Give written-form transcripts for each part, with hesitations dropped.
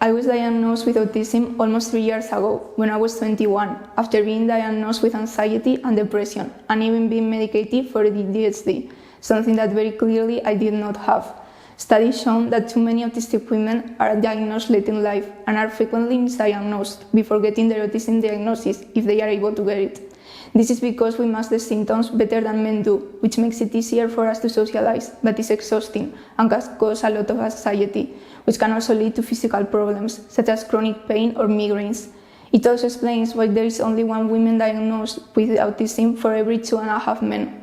I was diagnosed with autism almost 3 years ago, when I was 21, after being diagnosed with anxiety and depression, and even being medicated for ADHD, something that very clearly I did not have. Studies show that too many autistic women are diagnosed late in life and are frequently misdiagnosed before getting their autism diagnosis if they are able to get it. This is because we mask the symptoms better than men do, which makes it easier for us to socialize, but is exhausting and can cause a lot of anxiety, which can also lead to physical problems, such as chronic pain or migraines. It also explains why there is only one woman diagnosed with autism for every 2.5 men.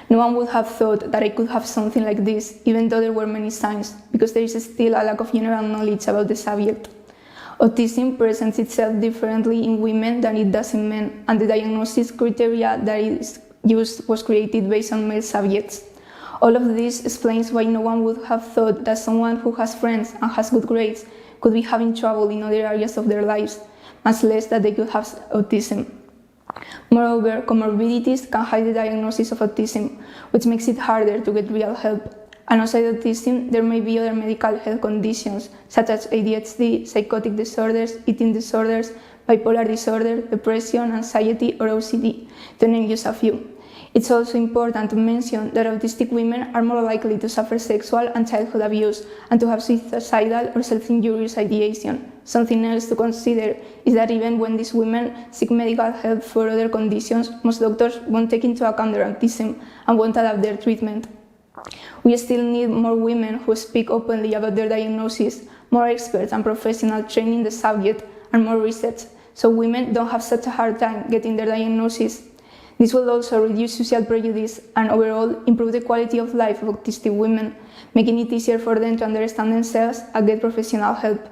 No one would have thought that I could have something like this, even though there were many signs, because there is still a lack of general knowledge about the subject. Autism presents itself differently in women than it does in men, and the diagnosis criteria that is used was created based on male subjects. All of this explains why no one would have thought that someone who has friends and has good grades could be having trouble in other areas of their lives, much less that they could have autism. Moreover, comorbidities can hide the diagnosis of autism, which makes it harder to get real help. And outside autism, there may be other medical health conditions, such as ADHD, psychotic disorders, eating disorders, bipolar disorder, depression, anxiety, or OCD, to name just a few. It's also important to mention that autistic women are more likely to suffer sexual and childhood abuse and to have suicidal or self-injurious ideation. Something else to consider is that even when these women seek medical help for other conditions, most doctors won't take into account their autism and won't adapt their treatment. We still need more women who speak openly about their diagnosis, more experts and professionals training the subject, and more research, so women don't have such a hard time getting their diagnosis. This will also reduce social prejudice and overall improve the quality of life of autistic women, making it easier for them to understand themselves and get professional help.